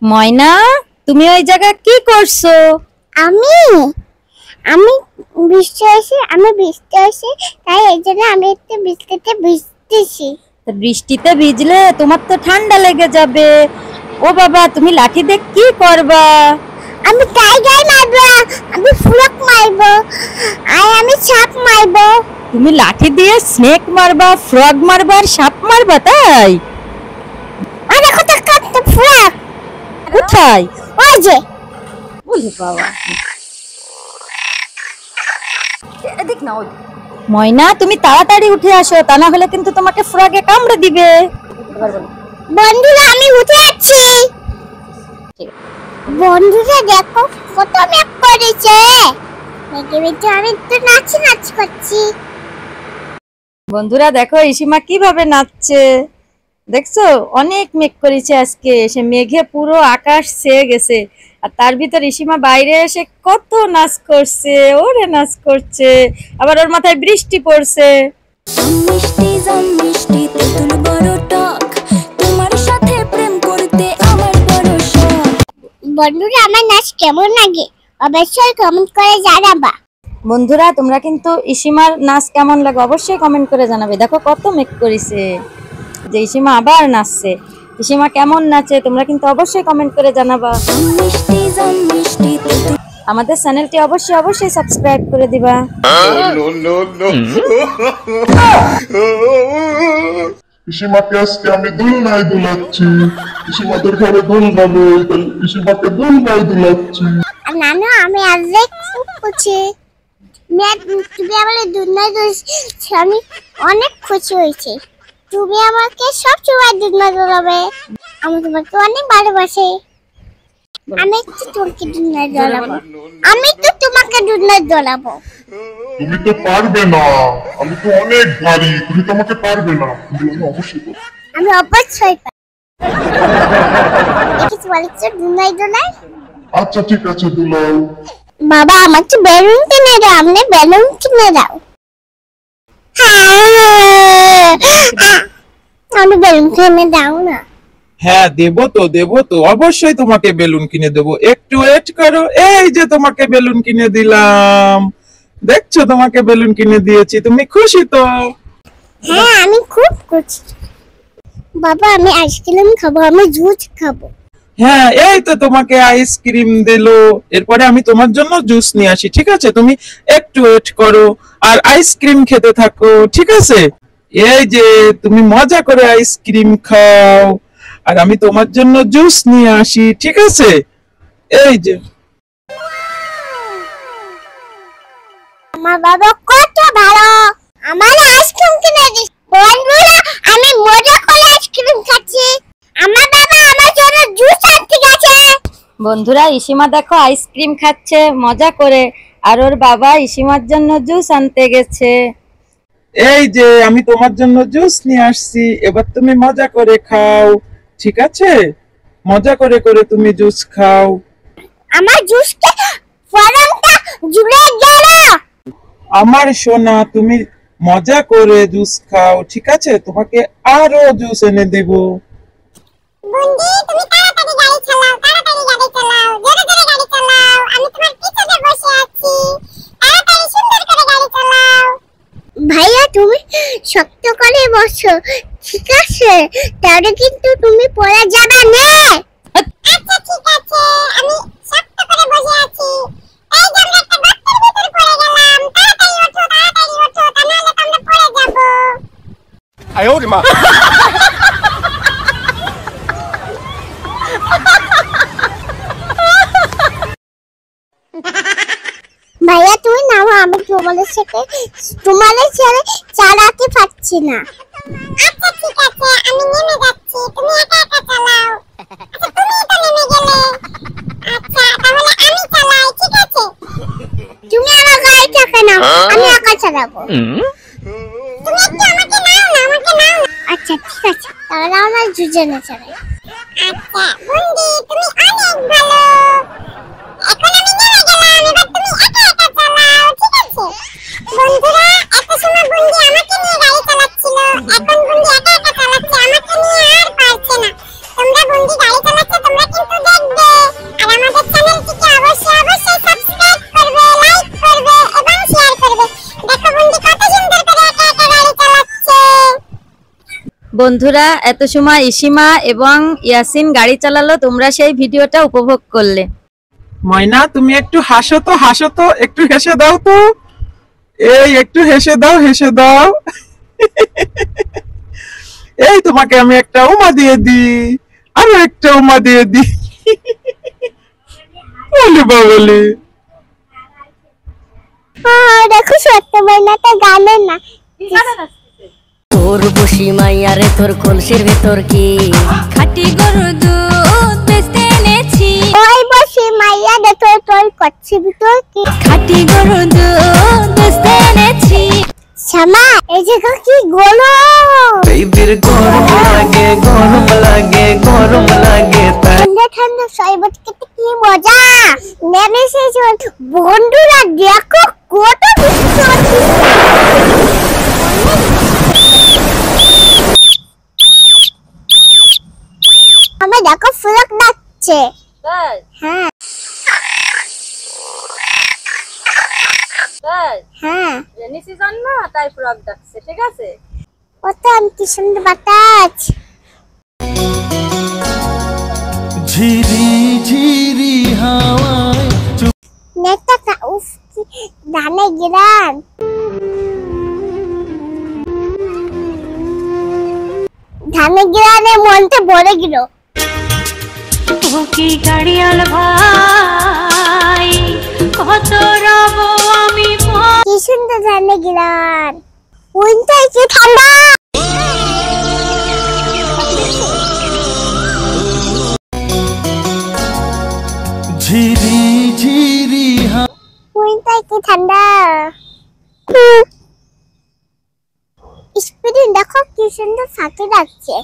ময়না, তুমি ওই জায়গা কি করছো? আমি আমি বৃষ্টি হয়েছে তাই এই জন্য আমি একটু বৃষ্টিতে ভিজতেছি। বৃষ্টিতে ভিজলে তোমার তো ঠান্ডা লেগে যাবে। ও বাবা, তুমি লাঠি দিয়ে কি করবা? আমি টাইগার মারবো, আমি ফ্রক মারবো, আর আমি সাপ মারবো। তুমি লাঠি দিয়ে স্নেক মারবা, ফ্রগ মারবা আর সাপ মারবা? তাই? আরে কত কত ফ্রক কোথায়? ওই যে। ওরে বাবা, এদিক না। ওই ময়না, তুমি তাড়াতাড়ি উঠে আসো, তা না হলে কিন্তু তোমাকে ফ্রগে কামড়ে দিবে। বন্ধুরা আমি উঠে যাচ্ছি। বন্ধুরা দেখো কত মেঘ করেছে, মেঘের ভিতরে আমি তো নাচ করছি। বন্ধুরা দেখো ইসিমা কিভাবে নাচছে, দেখছো? অনেক মেঘ করেছে আজকে, সে মেঘে পুরো আকাশ ছেয়ে গেছে। আর তার ভিতর ইসিমা বাইরে এসে কত নাচ করছে, ওরে নাচ করছে, আবার ওর মাথায় বৃষ্টি পড়ছে। বন্ধুরা আমার নাচ কেমন লাগে অবশ্যই কমেন্ট করে জানাবা। বন্ধুরা তোমরা কিন্তু ইসিমার নাচ কেমন লাগে অবশ্যই কমেন্ট করে জানাবে। দেখো কত মেঘ করেছে, যে ইসিমা আবার নাচছে। ইসিমা কেমন নাচে তোমরা কিন্তু অবশ্যই কমেন্ট করে জানাবা। আমাদের চ্যানেলটি অবশ্যই সাবস্ক্রাইব করে দিবা। পিসিমাকে আজকে আমি দোলনায় দুলাচ্ছি। পিসিমাদের ঘরে দোল হবে, পিসিমাকে দোলনায় দুলাচ্ছি। নানু আমি আজ খুব খুশি, তুমি আমাকে দুলনায় দুলছি, আমি অনেক খুশি হয়েছি। তুমি আমাকে সব সময় দুলনায় দুলাবে, আমি তোমাকে অনেক ভালোবাসি। আমি তো তোমাকে দুলনায় দোলাবো, আমি তো তোমাকে দুলনায় দোলাবো। তুমি তো পারবে না, আমি তো অনেক ভারী, তুমি তো আমাকে পারবে না। আমি অবশ্যই কিছু বলেছো দুলনায় দোলায়। আচ্ছা ঠিক আছে দুলাও। বাবা আমাকে বেলুন কিনে দাও, আপনি বেলুন কিনে দাও। আমি বেলুন কিনে দাও না। হ্যাঁ দেবো তো অবশ্যই তোমাকে বেলুন কিনে দেবো, একটু ওয়েট করো। এই যে তোমাকে বেলুন কিনে দিলাম, দেখছো তোমাকে বেলুন কিনে দিয়েছি, তুমি খুশি তো? হ্যাঁ আমি খুব খুশি। বাবা আমি আইসক্রিম খাবো, আমি জুস খাবো। হ্যাঁ এই তো তোমাকে আইসক্রিম দিলো, এরপরে আমি তোমার জন্য জুস নিয়ে আসি, ঠিক আছে? তুমি একটু ওয়েট করো আর আইসক্রিম খেতে থাকো, ঠিক আছে? এই যে তুমি মজা করে আইসক্রিম খাও আর আমি তোমার জন্য জুস নিয়ে আসি, ঠিক আছে? এই যে আমার বাবা কত ভালো, আমার আইসক্রিম কিনে দিচ্ছে। বন্ধুরা আমি মজা করে আইসক্রিম খাচ্ছি, আমার বাবা আমার জন্য জুস আনতে গেছে। বন্ধুরা ইসিমা দেখো আইসক্রিম খাচ্ছে মজা করে, আর ওর বাবা ইসিমার জন্য জুস আনতে গেছে। এই যে আমি তোমার জন্য জুস নিয়ে আসছি, এবার তুমি মজা করে খাও, ঠিক আছে? মজা করে করে তুমি জুস খাও। আমার জুসটা ফরমটা জুড়ে গেল। আমার সোনা তুমি মজা করে জুস খাও, ঠিক আছে? তোমাকে আরো জুস এনে দেব। বন্ধু তুমি তাড়াতাড়ি গাড়ি চালাও, জোরে জোরে গাড়ি চালাও, আমি তোমার পিছনে বসে আছি, তাড়াতাড়ি সুন্দর করে গাড়ি চালাও। ভাইয়া তুমি শক্ত করে বসো, ঠিক আছে? তাহলে কিন্তু তুমি পড়ে যাবে না। আচ্ছা ঠিক আছে, আমি শক্ত করে বসে আছি। এই যে আমরা একটা গর্তের ভিতরে পড়ে গেলাম, তাড়াতাড়ি ওঠো তা নাহলে তো আমরা পড়ে যাব। আয় ওরে মা। ভাইয়া তুমি নামো, আমি তোমাদের ছেড়ে চালাতে পারছি না। আচ্ছা ঠিক আছে আমি নেমে যাচ্ছি, তুমি একা একা চালাও। আচ্ছা তুমি তো নেমে গেলে, আচ্ছা তাহলে আমি চালাই, ঠিক আছে? তুমি আমার গাড়ি চাকা নাও, আমি একা চালাবো। তুমি একটু আমাকে নাও না, আমাকে নাও। আচ্ছা ঠিক আছে তাহলে আমরা দুজনে চালাই। আচ্ছা বন্ধু তুমি অনেক ভালো, এখন আমি নেমে গেলাম, এবার তুমি একা একা চালাও, ঠিক আছে? বন্ধুরা এত সময় বন্ধু আমাকে নিয়ে গাড়ি চালাচ্ছিল, এখন বন্ধু একা একা চালাচ্ছে, আমাকে নিয়ে আর পারছে না। তোমরা বন্ধু গাড়ি চালাচ্ছ, তোমরা কিন্তু বন্ধুরা এত সময় ইসিমা এবং ইয়াসিন গাড়ি চালালো, তোমরা সেই ভিডিওটা উপভোগ করলে। ময়না তুমি একটু হাসো তো, একটু হেসে দাও তো। এই একটু হেসে দাও। এই তোমাকে আমি একটা উমা দিয়ে দিই, আরো একটা উমা দিয়ে দিই। বলি বাবলি দেখো সত্য ময়নাটা গানে না। তোর বসি মাইয়ারে তোর কলসির ভেতর কি খাটি গরু দুধ বেচতে এনেছি। ওই বসে মাইয়া দেখো তোর কচ্ছি ভিতর কি খাটি গরু দুধ বেচতে এনেছি। শ্যামা এই জায়গা কি গরম, বেবির গরম লাগে ঠান্ডা ঠান্ডা শরবত খেতে কি মজা। নেমে এসেছে বন্ধুরা, দেখো কত বৃষ্টি হচ্ছে। আমার দেখো ফ্রক ডাকছে। হ্যাঁ হ্যাঁ রেনি সিজন না, তাই ফ্রক ডাকছে, ঠিক আছে? কত কি সুন্দর বাতাস। ঝিরি ঝিরি হাওয়ায় নেতা উফ কি ধানে গিরান। ধানে গিরানে মনটা ভরে গেল। ও কি গাড়িয়াল ভাই কত রব আমি কি সুন্দর ধানে গিরান, উইন্টার কি ঠান্ডা। ঝিরি ঝিরি উইন্টার কি ঠান্ডা। স্পিরিট দেখো কি সুন্দর ফাঁকি ডাকছে।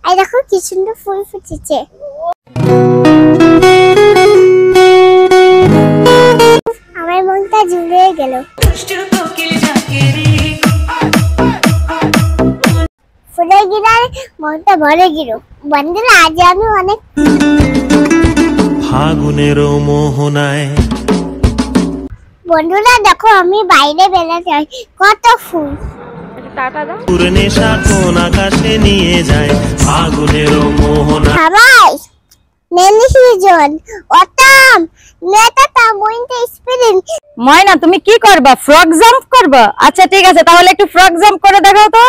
আর দেখো কি সুন্দর ফুল ফুটেছে। আমার মনটা জুড়ে গেল। ফুলের গিরায় মনটা ভরে গেল। বন্ধুরা আজ আমি অনেক ফাগুনের মোহনায়। বন্ধুরা দেখো আমি বাইরে বেড়াতে যাই, কত ফুল। নেশা কোন আকাশে নিয়ে যায় ফাগুনের মোহনা। সবাই নেলি সিজন অতম নেতা মইনতে স্পিরিট। ময়না তুমি কি করবা? ফ্রক জাম্প করবা? আচ্ছা ঠিক আছে, তাহলে একটু ফ্রক জাম্প করে দেখাও তো।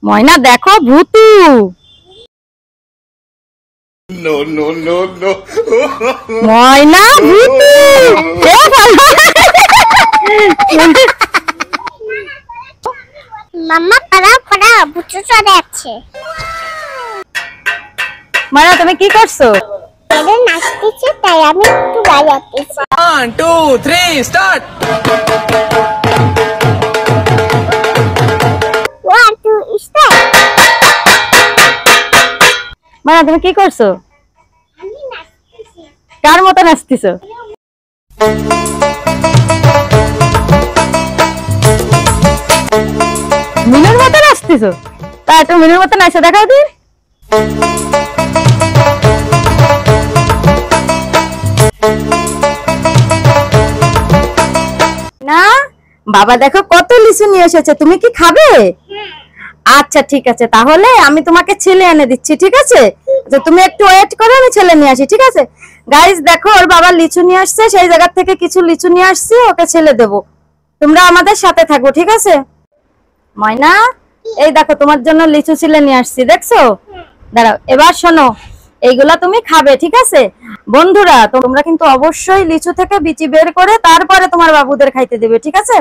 ময়না দেখো ভূতু। ময়না ভূতু। মাম্মা পাড়া বুচু চলে আছে। ময়না তুমি কি করছো? এদের নাচতেছে তাই আমি একটু বাজাতেছি। 1 2 3 স্টার্ট। 1 2 স্টার্ট। ময়না তুমি কি করছো? আমি নাচতেছি। কার মতো নাচতেছো? মিনুর মতো নাচতেছো? তা একটু মিনুর মতো নাচে দেখাও দিন। না বাবা দেখো কত লিচু নিয়ে এসেছে, তুমি কি খাবে? আচ্ছা ঠিক আছে, তাহলে আমি তোমাকে ছেলে এনে দিচ্ছি, ঠিক আছে? আচ্ছা তুমি একটু ওয়েট করো, আমি ছেলে নিয়ে আসি, ঠিক আছে? গাইস দেখো ওর বাবা লিচু নিয়ে আসছে, সেই জায়গা থেকে কিছু লিচু নিয়ে আসছি, ওকে ছেলে দেবো। তোমরা আমাদের সাথে থাকো, ঠিক আছে? ময়না এই দেখো তোমার জন্য লিচু ছিলে নিয়ে আসছি, দেখছো? দাঁড়াও, এবার শোনো, এইগুলা তুমি খাবে, ঠিক আছে? বন্ধুরা তোমরা কিন্তু অবশ্যই লিচু থেকে বিচি বের করে তারপরে তোমার বাবুদের খাইতে দেবে, ঠিক আছে?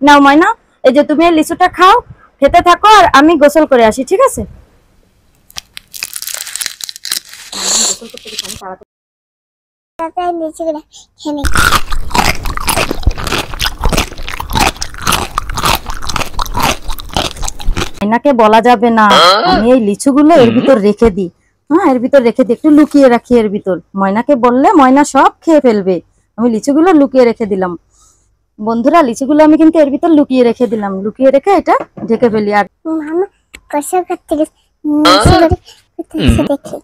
নাও ময়না, এই যে তুমি এই লিচুটা খাও, খেতে থাকো, আর আমি গোসল করে আসি, ঠিক আছে? তাই নিচে গেলে খেয়ে ময়নাকে বলা যাবে না, আমি এই লিচুগুলো এর ভিতর রেখে দিই। হ্যাঁ এর ভিতর রেখে দিই, একটু লুকিয়ে রাখি এর ভিতর। ময়নাকে বললে ময়না সব খেয়ে ফেলবে। আমি লিচুগুলো লুকিয়ে রেখে দিলাম। বন্ধুরা লিচুগুলো আমি কিন্তু এর ভিতর লুকিয়ে রেখে দিলাম, লুকিয়ে রেখে এটা ঢেকে ফেলি। আর মামা কষা করতে গেছে, দেখি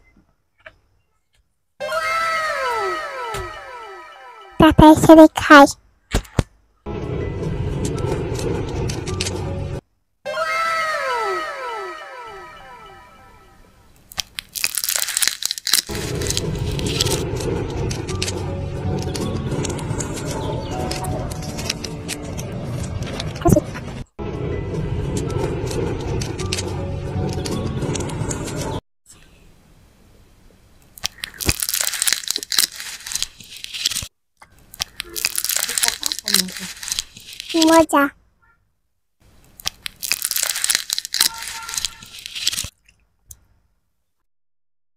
তারপরে ছেড়ে খাই। মজা।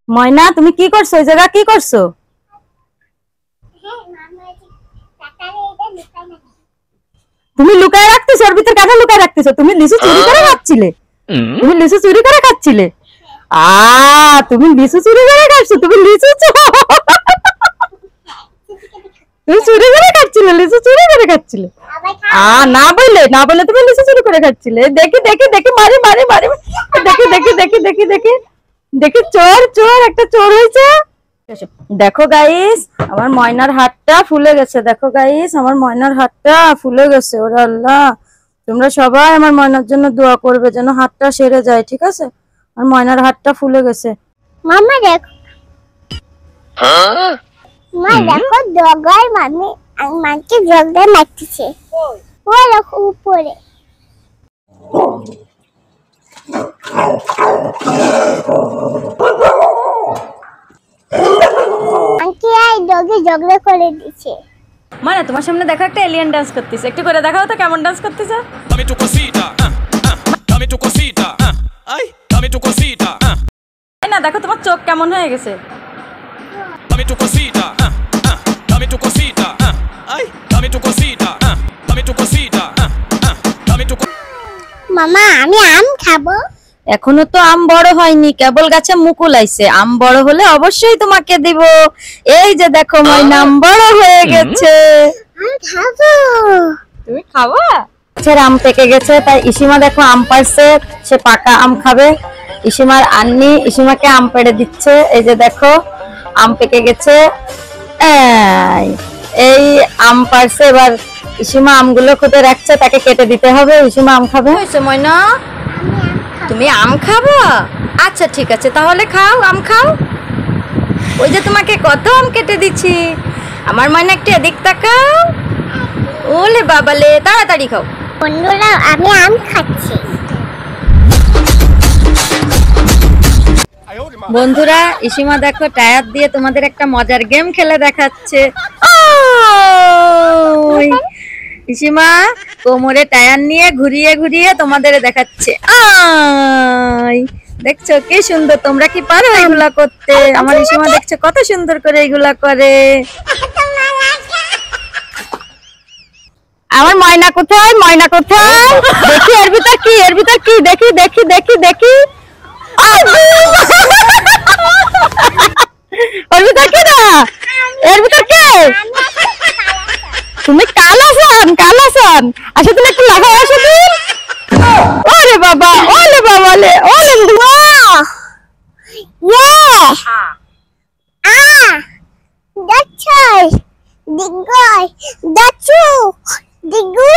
ময়না তুমি কি করছো? ওই জায়গা কি করছো? তুমি লুকায় রাখতেছো, ওর ভিতর কাঁথা লুকায় রাখতেছো। তুমি লিচু চুরি করে খাচ্ছিলে? তুমি লিচু চুরি করে খাচ্ছিলে? তুমি লিচু চুরি করে খাচ্ছো? তুমি লিচু তুমি চুরি করে খাচ্ছিলে? লিচু চুরি করে খাচ্ছিলে? না বললে তুমি লিচু চুরি করে খাচ্ছিলে। দেখি দেখি দেখি মারি মারি মারি দেখি দেখি দেখি দেখি দেখি দেখি চোর চোর একটা চোর হয়েছে। দেখো গাইস আমার ময়নার হাতটা ফুলে গেছে। দেখো গাইস আমার ময়নার হাতটা ফুলে গেছে। ওরে আল্লাহ, তোমরা সবাই আমার ময়নার জন্য দোয়া করবে যেন হাতটা সেরে যায়, ঠিক আছে? আমার ময়নার হাতটা ফুলে গেছে। মামা দেখো, মা দেখো ডগার মাকে ডগার মারতেছে। ওই দেখো উপরে। আন্টি আই ডগে ঝগড়া করে দিছে। মানে তোমার সামনে দেখো একটা এলিয়েন ডান্স করতেছে, একটু করে দেখাও তো কেমন ডান্স করতেছে। Dame tu cosita, dame tu cosita, ay, dame tu cosita, না দেখো তোমার চোখ কেমন হয়ে গেছে। dame tu cosita, dame tu cosita, ay, dame tu cosita, dame tu cosita, dame tu. মামা আমি আম খাবো। এখনো তো আম বড় হয়নি, কেবল গাছে মুকুল আইছে। আম বড় হলে অবশ্যই তোমাকে দিব। এই যে দেখো ময়না আম বড় হয়ে গেছে। আমি খাবো। তুমি খাবা? গাছের আম পেকে গেছে তাই ইসিমা দেখো আম পাড়ছে, সে পাকা আম খাবে। ইসিমার আন্নি ইসিমাকে আম পেড়ে দিচ্ছে। এই যে দেখো আম পেকে গেছে। এই আম পাড়ছে, এবার ইসিমা আমগুলো খুঁটে রাখছে, তাকে কেটে দিতে হবে। ইসিমা আম খাবে। ময়না তুমি আম খাবো? আচ্ছা ঠিক আছে তাহলে খাও, আম খাও। ওই যে তোমাকে কত আম কেটে দিচ্ছি। আমার ময়না একটু এদিক তাকাও। ওলে বাবালে, তাড়াতাড়ি খাও। বন্ধুরা আমি আম খাচ্ছি। বন্ধুরা ইসিমা দেখো টায়ার দিয়ে তোমাদের একটা মজার গেম খেলে দেখাচ্ছে। ইসিমা কোমরে টায়ার নিয়ে ঘুরিয়ে ঘুরিয়ে তোমাদের দেখাচ্ছে। দেখছো কি সুন্দর। তোমরা কি পারো এগুলা করতে? আমার ইসিমা দেখছো কত সুন্দর করে এগুলা করে। আমার ময়না কোথায়? ময়না কোথায়? দেখি এর ভিতর কি, এর ভিতর কি, দেখি দেখি দেখি দেখি। ওর ভিতর কি না? এর ভিতর কে? তুমি কালাসান কালাসান। আচ্ছা তুমি একটু লাগাও আসো তুমি। ওরে বাবা, ওলে বাবা লে, ওলে দাচ্ছাই দিগয় দাচ্ছু দিগু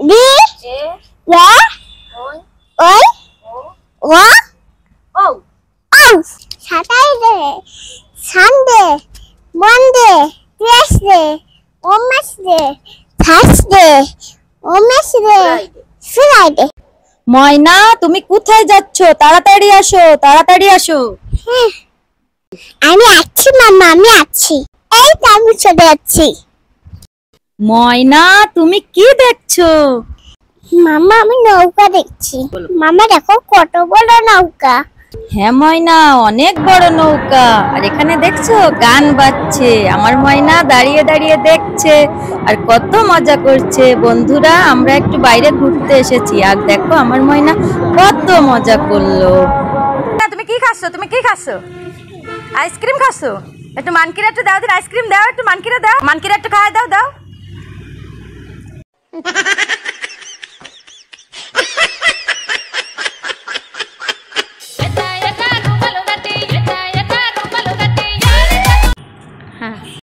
দি ইয়া ওই ও ও Saturday Sunday Monday Tuesday Wednesday Thursday Wednesday Friday. Moyna তুমি কোথায় যাচ্ছ? তাড়াতাড়ি আসো, তাড়াতাড়ি আসো। আমি আছি মামা, আমি আছি। এই তো আমি চলে যাচ্ছি। ময়না তুমি কি দেখছো? মামা আমি নৌকা দেখছি। মামা দেখো কত বড় নৌকা। হ্যাঁ ময়না অনেক বড় নৌকা। আর এখানে দেখছো গান বাজছে। আমার ময়না দাঁড়িয়ে দাঁড়িয়ে দেখছে আর কত মজা করছে। বন্ধুরা আমরা একটু বাইরে ঘুরতে এসেছি আর দেখো আমার ময়না কত মজা করলো। তুমি কি খাচ্ছো? তুমি কি খাচ্ছো? আইসক্রিম খাচ্ছো? একটু মানকিরা একটু দাও দিন, আইসক্রিম দাও, একটু মানকিরা দাও, মানকিরা একটু খাওয়াই দাও দাও।